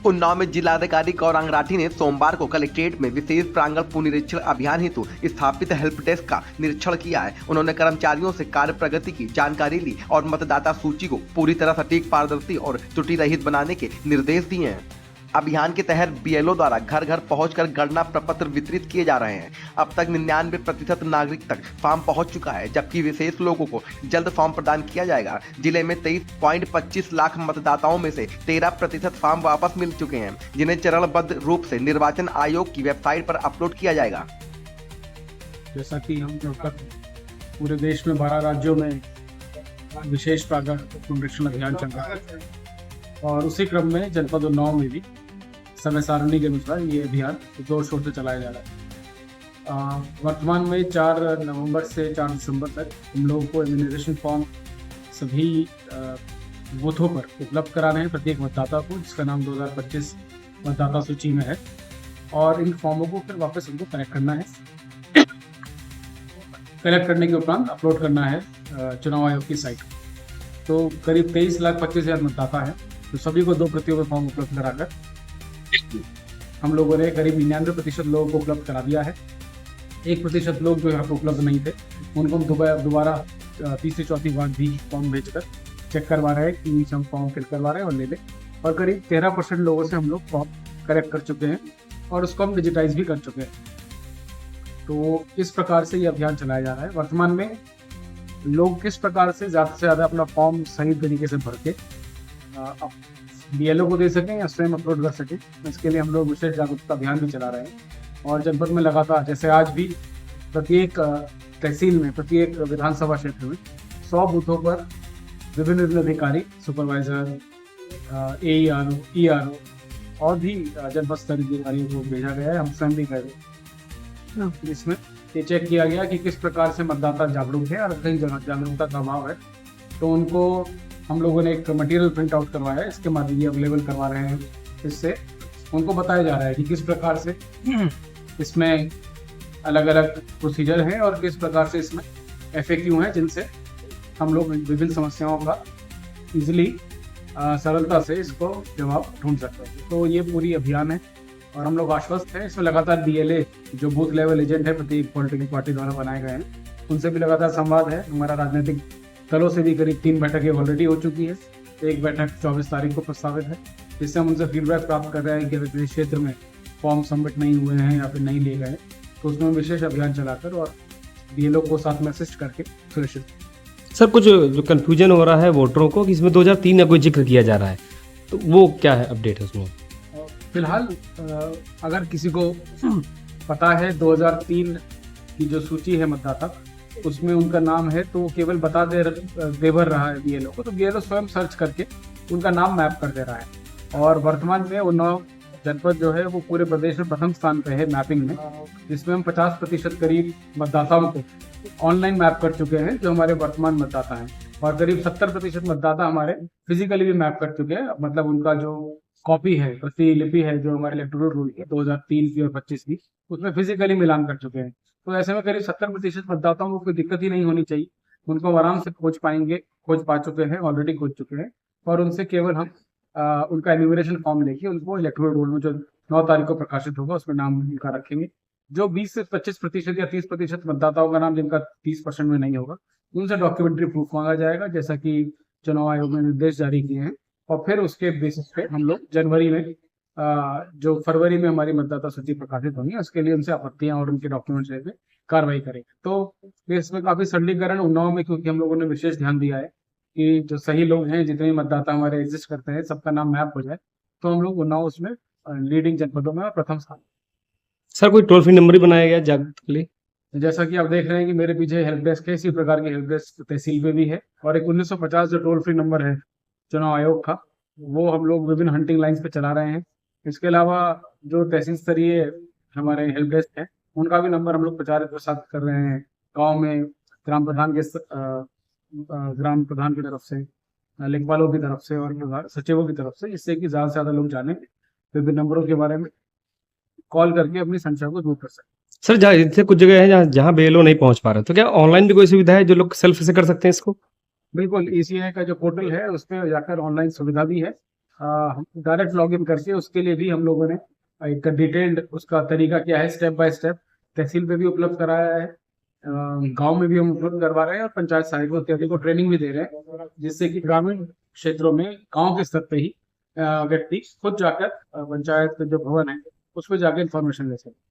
उन्नाव में जिलाधिकारी गौरांग राठी ने सोमवार को कलेक्ट्रेट में विशेष प्रांगण पुनरीक्षण अभियान हेतु स्थापित हेल्प डेस्क का निरीक्षण किया है। उन्होंने कर्मचारियों से कार्य प्रगति की जानकारी ली और मतदाता सूची को पूरी तरह सटीक, पारदर्शी और त्रुटि रहित बनाने के निर्देश दिए हैं। अभियान के तहत बीएलओ द्वारा घर घर पहुंचकर गणना प्रपत्र वितरित किए जा रहे हैं। अब तक 99% नागरिक तक फॉर्म पहुंच चुका है, जबकि विशेष लोगों को जल्द फॉर्म प्रदान किया जाएगा। जिले में 23.25 लाख मतदाताओं में से 13% फॉर्म वापस मिल चुके हैं, जिन्हें चरणबद्ध रूप से निर्वाचन आयोग की वेबसाइट पर अपलोड किया जाएगा। जैसा कि हम लोग का पूरे देश में 12 राज्यों में विशेष प्रांगण पुनरीक्षण अभियान चल रहा है और उसी क्रम में जनपद उन्नाव में भी समय सारणी के अनुसार ये अभियान जोर शोर से चलाया जा रहा है। वर्तमान में 4 नवंबर से 4 दिसंबर तक हम लोगों को इम्यूनाइजेशन फॉर्म सभी बूथों पर उपलब्ध कराने हैं प्रत्येक मतदाता को, जिसका नाम 2025 मतदाता सूची में है। और इन फॉर्मों को फिर वापस उनको कलेक्ट करना है। कलेक्ट करने के उपरांत अपलोड करना है चुनाव आयोग की साइट। तो करीब 23,25,000 मतदाता हैं, तो सभी को 2 प्रतियों में फॉर्म उपलब्ध कराकर हम लोगों ने करीब 99% लोगों को उपलब्ध करा दिया है। 1% लोग जो यहाँ पर उपलब्ध नहीं थे, उनको हम दोबारा तीसरी चौथी बार भी फॉर्म भेजकर चेक करवा रहे हैं कि हम फॉर्म फिल करवा रहे हैं और ले लें। और करीब 13% लोगों से हम लोग फॉर्म कलेक्ट कर चुके हैं और उसको हम डिजिटाइज भी कर चुके हैं। तो इस प्रकार से ये अभियान चलाया जा रहा है। वर्तमान में लोग किस प्रकार से ज़्यादा अपना फॉर्म सही तरीके से भर के बीएलओ को दे सकें या स्वयं अपलोड कर सकें, इसके लिए हम लोग विशेष जागरूकता अभियान भी चला रहे हैं। और जनपद में लगातार, जैसे आज भी प्रत्येक तहसील में, प्रत्येक विधानसभा क्षेत्र में 100 बूथों पर विभिन्न अधिकारी, सुपरवाइजर, AERO, ERO और भी जनपद स्तरीय अधिकारियों को भेजा गया है। हम स्वयं भी गए, जिसमें ये चेक किया गया कि किस प्रकार से मतदाता जागरूक है और कहीं जागरूकता का अभाव है। तो उनको हम लोगों ने एक मटेरियल प्रिंट आउट करवाया है, इसके माध्यम ये अवेलेबल करवा रहे हैं। इससे उनको बताया जा रहा है कि किस प्रकार से इसमें अलग अलग प्रोसीजर हैं और किस प्रकार से इसमें FAQ हैं, जिनसे हम लोग विभिन्न समस्याओं का इजीली सरलता से इसको जवाब ढूंढ सकते हैं। तो ये पूरी अभियान है और हम लोग आश्वस्त हैं। इसमें लगातार DLA जो बूथ लेवल एजेंट है प्रत्येक पॉलिटिकल पार्टी द्वारा बनाए गए हैं, उनसे भी लगातार संवाद है। हमारा राजनीतिक दलों से भी करीब 3 बैठकें ऑलरेडी हो चुकी है। एक बैठक 24 तारीख को प्रस्तावित है, जिससे हम उनसे फीडबैक प्राप्त कर रहे हैं कि अगर क्षेत्र में फॉर्म सबमिट नहीं हुए हैं या फिर नहीं लिए गए, तो उसमें विशेष अभियान चलाकर और BLO को साथ में असिस्ट करके सुनिश्चित। सर, कुछ जो कन्फ्यूजन हो रहा है वोटरों को कि इसमें 2003 का कोई जिक्र किया जा रहा है, तो वो क्या है अपडेट है उसमें? फिलहाल अगर किसी को पता है 2003 की जो सूची है मतदाता, उसमें उनका नाम है, तो केवल बता दे भर रहा है BLO को, तो BLO स्वयं सर्च करके उनका नाम मैप कर दे रहा है। और वर्तमान में उन्नाव जनपद जो है वो पूरे प्रदेश में प्रथम स्थान पे है मैपिंग में, जिसमें हम 50% करीब मतदाताओं को ऑनलाइन मैप कर चुके हैं जो हमारे वर्तमान मतदाता हैं। और करीब 70% मतदाता हमारे फिजिकली भी मैप कर चुके हैं, मतलब उनका जो कॉपी है, प्रतिलिपि है जो हमारे इलेक्टोरल रोल की 2003 की और 25 की, उसमें फिजिकली मिलान कर चुके हैं। तो ऐसे में करीब 70% मतदाताओं को कोई दिक्कत ही नहीं होनी चाहिए, उनको आराम से खोज पा चुके हैं, ऑलरेडी खोज चुके हैं। और उनसे केवल हम उनका एन्यूमरेशन फॉर्म लेके उनको इलेक्टोरल रोल में जो 9 तारीख को प्रकाशित होगा उसमें नाम उनका रखेंगे। जो 20 से 25% या 30% मतदाताओं का नाम जिनका 30% में नहीं होगा, उनसे डॉक्यूमेंट्री प्रूफ मांगा जाएगा, जैसा कि चुनाव आयोग ने निर्देश जारी किए हैं। और फिर उसके बेसिस पे हम लोग जनवरी में जो फरवरी में हमारी मतदाता सूची प्रकाशित होंगी, उसके लिए उनसे आपत्तियां और उनके डॉक्यूमेंट्स लेकर कार्रवाई करेंगे। तो इसमें काफी सरलीकरण उन्नाव में, क्योंकि हम लोगों ने विशेष ध्यान दिया है कि जो सही लोग हैं, जितने भी मतदाता हमारे एग्जिस्ट करते हैं, सबका नाम मैप हो जाए। तो हम लोग उन्नाव उसमें लीडिंग जनपदों में प्रथम स्थान। सर, कोई टोल फ्री नंबर ही बनाया गया जागरूकता के लिए? जैसा कि आप देख रहे हैं कि मेरे पीछे हेल्प डेस्क है, इसी प्रकार की हेल्प डेस्क तहसील में भी है। और एक 1950 जो टोल फ्री नंबर है चुनाव आयोग का, वो हम लोग विभिन्न हंटिंग लाइन्स पे चला रहे हैं। इसके अलावा जो तहसील स्तरीय हमारे हेल्प डेस्क है, उनका भी नंबर हम लोग प्रचार प्रसार कर रहे हैं गांव में, ग्राम प्रधान की तरफ से, लेखपालों की तरफ से और सचिवों की तरफ से, जिससे कि ज़्यादा से ज़्यादा लोग जाने विभिन्न नंबरों के बारे में कॉल करके अपनी संख्या को दूर कर सकते। सर, जैसे कुछ जगह है जहाँ BLO नहीं पहुँच पा रहे, तो क्या ऑनलाइन भी कोई सुविधा है जो लोग सेल्फ से कर सकते हैं इसको? बिल्कुल, ECI का जो पोर्टल है उस पर जाकर ऑनलाइन सुविधा भी है डायरेक्ट लॉगिन करके उसके लिए भी हम लोगों ने एक डिटेल्ड उसका तरीका क्या है, स्टेप बाय स्टेप तहसील पे भी उपलब्ध कराया है, गांव में भी हम उपलब्ध करवा रहे हैं और पंचायत सहायकों इत्यादि को ट्रेनिंग भी दे रहे हैं, जिससे कि ग्रामीण क्षेत्रों में गांव के स्तर पे ही व्यक्ति खुद जाकर पंचायत जो भवन है उस पर जाकर इंफॉर्मेशन ले सके।